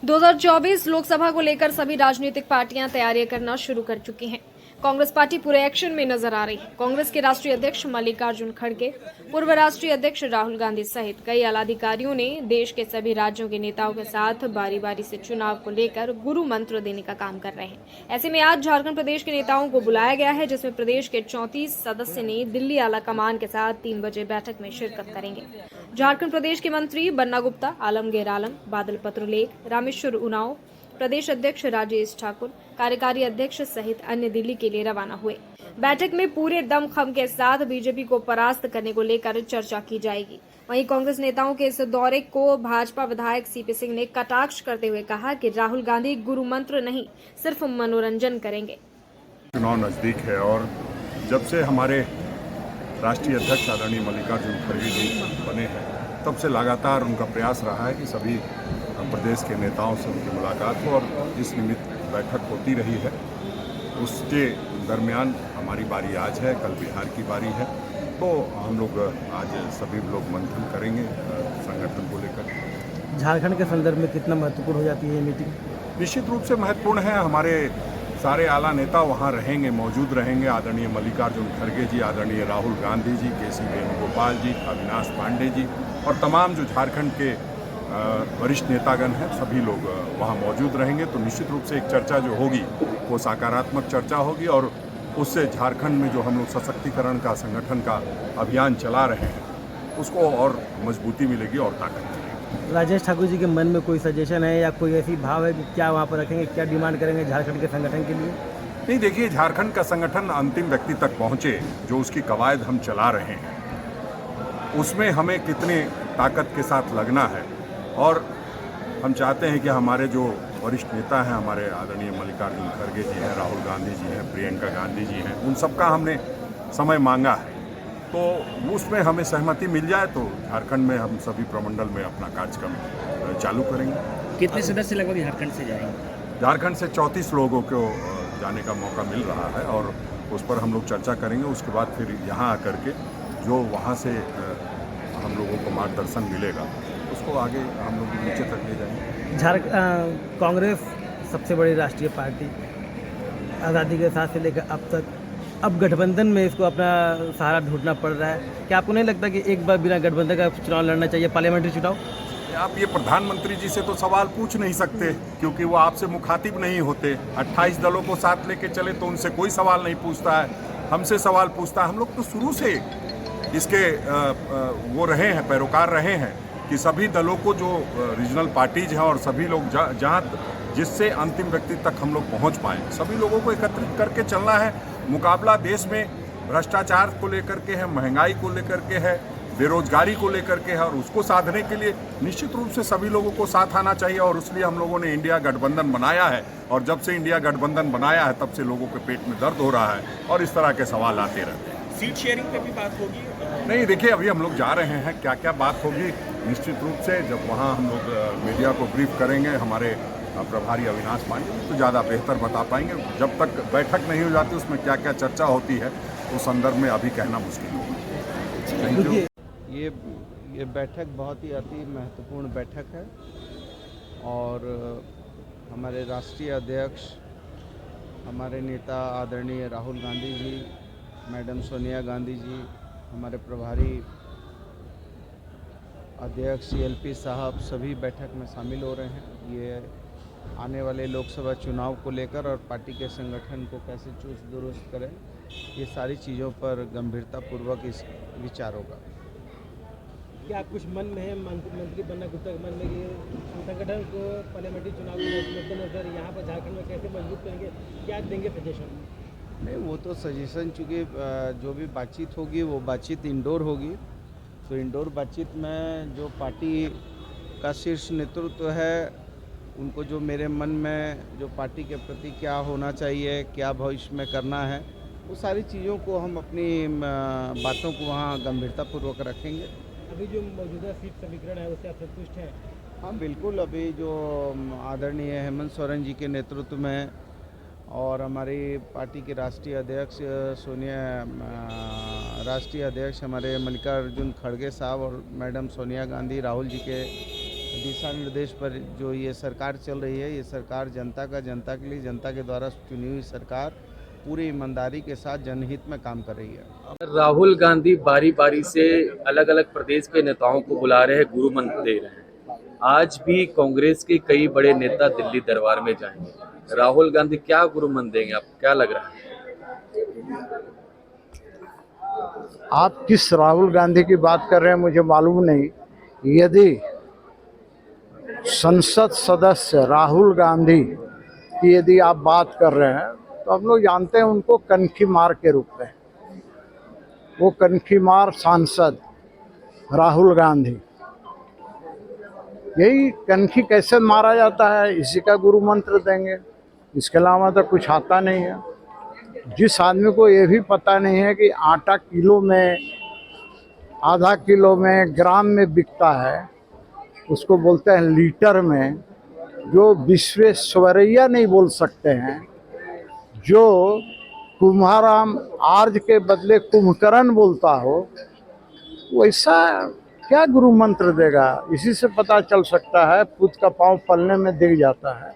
2024 लोकसभा को लेकर सभी राजनीतिक पार्टियां तैयारियां करना शुरू कर चुकी हैं। कांग्रेस पार्टी पूरे एक्शन में नजर आ रही है। कांग्रेस के राष्ट्रीय अध्यक्ष मल्लिकार्जुन खड़गे, पूर्व राष्ट्रीय अध्यक्ष राहुल गांधी सहित कई आला अधिकारियों ने देश के सभी राज्यों के नेताओं के साथ बारी बारी से चुनाव को लेकर गुरु मंत्र देने का काम कर रहे हैं। ऐसे में आज झारखंड प्रदेश के नेताओं को बुलाया गया है, जिसमें प्रदेश के 34 सदस्य ने दिल्ली आला कमान के साथ 3 बजे बैठक में शिरकत करेंगे। झारखंड प्रदेश के मंत्री बन्ना गुप्ता, आलमगीर आलम, बादल पत्रलेख, रामेश्वर उरांव, प्रदेश अध्यक्ष राजेश ठाकुर, कार्यकारी अध्यक्ष सहित अन्य दिल्ली के लिए रवाना हुए। बैठक में पूरे दमखम के साथ बीजेपी को परास्त करने को लेकर चर्चा की जाएगी। वहीं कांग्रेस नेताओं के इस दौरे को भाजपा विधायक सीपी सिंह ने कटाक्ष करते हुए कहा कि राहुल गांधी गुरु मंत्र नहीं, सिर्फ मनोरंजन करेंगे। चुनाव नजदीक है और जब से हमारे राष्ट्रीय अध्यक्ष आदरणीय मल्लिकार्जुन खड़गे जी बने हैं, तब से लगातार उनका प्रयास रहा है कि सभी प्रदेश के नेताओं से उनकी मुलाकात हो और इस निमित्त बैठक होती रही है। उसके दरमियान हमारी बारी आज है, कल बिहार की बारी है, तो हम लोग आज सभी लोग मंथन करेंगे संगठन को लेकर। झारखंड के संदर्भ में कितना महत्वपूर्ण हो जाती है ये मीटिंग? निश्चित रूप से महत्वपूर्ण है। हमारे सारे आला नेता वहाँ रहेंगे, मौजूद रहेंगे। आदरणीय मल्लिकार्जुन खड़गे जी, आदरणीय राहुल गांधी जी, केसी वेणुगोपाल जी, अविनाश पांडे जी और तमाम जो झारखंड के वरिष्ठ नेतागण हैं, सभी लोग वहाँ मौजूद रहेंगे। तो निश्चित रूप से एक चर्चा जो होगी वो सकारात्मक चर्चा होगी और उससे झारखंड में जो हम लोग सशक्तिकरण का, संगठन का अभियान चला रहे हैं, उसको और मजबूती मिलेगी और ताकत मिलेगी। राजेश ठाकुर जी के मन में कोई सजेशन है या कोई ऐसी भाव है कि क्या वहाँ पर रखेंगे, क्या डिमांड करेंगे झारखंड के संगठन के लिए? नहीं, देखिए, झारखंड का संगठन अंतिम व्यक्ति तक पहुँचे, जो उसकी कवायद हम चला रहे हैं, उसमें हमें कितने ताकत के साथ लगना है। और हम चाहते हैं कि हमारे जो वरिष्ठ नेता हैं, हमारे आदरणीय मल्लिकार्जुन खड़गे जी हैं, राहुल गांधी जी हैं, प्रियंका गांधी जी हैं, उन सबका हमने समय मांगा है, तो उसमें हमें सहमति मिल जाए तो झारखंड में हम सभी प्रमंडल में अपना कार्यक्रम चालू करेंगे। कितने सदस्य लगभग झारखंड से जाएंगे? झारखंड से 34 लोगों को जाने का मौका मिल रहा है और उस पर हम लोग चर्चा करेंगे। उसके बाद फिर यहाँ आकर के जो वहाँ से हम लोगों को मार्गदर्शन मिलेगा, उसको आगे हम लोग नीचे तक ले जाएंगे। कांग्रेस सबसे बड़ी राष्ट्रीय पार्टी, आज़ादी के साथ से लेकर अब तक, अब गठबंधन में इसको अपना सहारा ढूंढना पड़ रहा है। क्या आपको नहीं लगता कि एक बार बिना गठबंधन का चुनाव लड़ना चाहिए, पार्लियामेंट्री चुनाव? आप ये प्रधानमंत्री जी से तो सवाल पूछ नहीं सकते, क्योंकि वो आपसे मुखातिब नहीं होते। 28 दलों को साथ लेके चले तो उनसे कोई सवाल नहीं पूछता है, हमसे सवाल पूछता है। हम लोग तो शुरू से इसके वो रहे हैं, पैरोकार रहे हैं कि सभी दलों को जो रीजनल पार्टीज हैं और सभी लोग जहाँ जिससे अंतिम व्यक्ति तक हम लोग पहुँच पाएँ, सभी लोगों को एकत्रित करके चलना है। मुकाबला देश में भ्रष्टाचार को लेकर के है, महंगाई को लेकर के है, बेरोजगारी को लेकर के है, और उसको साधने के लिए निश्चित रूप से सभी लोगों को साथ आना चाहिए। और इसलिए हम लोगों ने इंडिया गठबंधन बनाया है और जब से इंडिया गठबंधन बनाया है तब से लोगों के पेट में दर्द हो रहा है और इस तरह के सवाल आते रहते हैं। सीट शेयरिंग पे भी बात होगी? नहीं, देखिए, अभी हम लोग जा रहे हैं, क्या क्या बात होगी निश्चित रूप से जब वहाँ हम लोग मीडिया को ब्रीफ करेंगे, हमारे प्रभारी अविनाश पांडे तो ज़्यादा बेहतर बता पाएंगे। जब तक बैठक नहीं हो जाती उसमें क्या क्या चर्चा होती है उस संदर्भ में अभी कहना मुश्किल होगा। Thank you. ये बैठक बहुत ही अति महत्वपूर्ण बैठक है और हमारे राष्ट्रीय अध्यक्ष, हमारे नेता आदरणीय राहुल गांधी जी, मैडम सोनिया गांधी जी, हमारे प्रभारी अध्यक्ष CLP साहब, सभी बैठक में शामिल हो रहे हैं। ये आने वाले लोकसभा चुनाव को लेकर और पार्टी के संगठन को कैसे चुस्त दुरुस्त करें, ये सारी चीज़ों पर गंभीरतापूर्वक इस विचार होगा। क्या कुछ मन में है मंत्री बन्ना गुप्ता के मन में कि संगठन को पार्लियामेंट्री चुनाव के मद्देनजर यहाँ पर झारखंड में कैसे मजबूत करेंगे, क्या देंगे सजेशन? नहीं, वो तो सजेशन, चूँकि जो भी बातचीत होगी वो बातचीत इंडोर होगी, तो इंडोर बातचीत में जो पार्टी का शीर्ष नेतृत्व है, उनको जो मेरे मन में जो पार्टी के प्रति क्या होना चाहिए, क्या भविष्य में करना है, वो सारी चीज़ों को हम अपनी बातों को वहाँ गंभीरतापूर्वक रखेंगे। अभी जो मौजूदा सीट समीकरण है उससे आप संतुष्ट हैं? हाँ, बिल्कुल। अभी जो आदरणीय हेमंत सोरेन जी के नेतृत्व में और हमारी पार्टी के राष्ट्रीय अध्यक्ष राष्ट्रीय अध्यक्ष हमारे मल्लिकार्जुन खड़गे साहब और मैडम सोनिया गांधी, राहुल जी के दिशा निर्देश पर जो ये सरकार चल रही है, ये सरकार जनता के लिए, जनता के द्वारा चुनी हुई सरकार पूरी ईमानदारी के साथ जनहित में काम कर रही है। राहुल गांधी बारी बारी से अलग अलग प्रदेश के नेताओं को बुला रहे हैं, गुरु मंत्र दे रहे हैं। आज भी कांग्रेस के कई बड़े नेता दिल्ली दरबार में जाएंगे। राहुल गांधी क्या गुरु मंत्र देंगे, आपको क्या लग रहा है? आप किस राहुल गांधी की बात कर रहे हैं मुझे मालूम नहीं। यदि संसद सदस्य राहुल गांधी की यदि आप बात कर रहे हैं तो हम लोग जानते हैं उनको कनखी मार के रूप में। वो कनखी मार सांसद राहुल गांधी, यही कनखी कैसे मारा जाता है इसी का गुरु मंत्र देंगे। इसके अलावा तो कुछ आता नहीं है। जिस आदमी को ये भी पता नहीं है कि आटा किलो में, आधा किलो में, ग्राम में बिकता है, उसको बोलते हैं लीटर में। जो विश्वेश्वरैया नहीं बोल सकते हैं, जो कुम्हाराम आर्ज के बदले कुंभकर्ण बोलता हो, वैसा क्या गुरु मंत्र देगा? इसी से पता चल सकता है, पुत का पाँव पलने में दिख जाता है।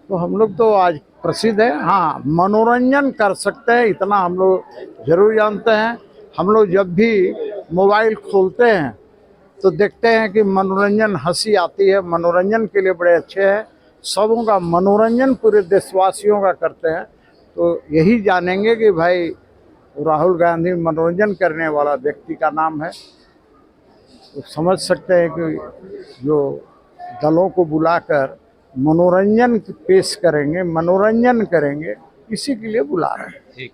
तो हम लोग तो आज प्रसिद्ध है, हाँ मनोरंजन कर सकते हैं, इतना हम लोग जरूर जानते हैं। हम लोग जब भी मोबाइल खोलते हैं तो देखते हैं कि मनोरंजन, हंसी आती है, मनोरंजन के लिए बड़े अच्छे हैं। सबों का मनोरंजन पूरे देशवासियों का करते हैं। तो यही जानेंगे कि भाई राहुल गांधी मनोरंजन करने वाला व्यक्ति का नाम है। तो समझ सकते हैं कि जो दलों को बुलाकर मनोरंजन पेश करेंगे, मनोरंजन करेंगे, इसी के लिए बुला रहे हैं। ठीक।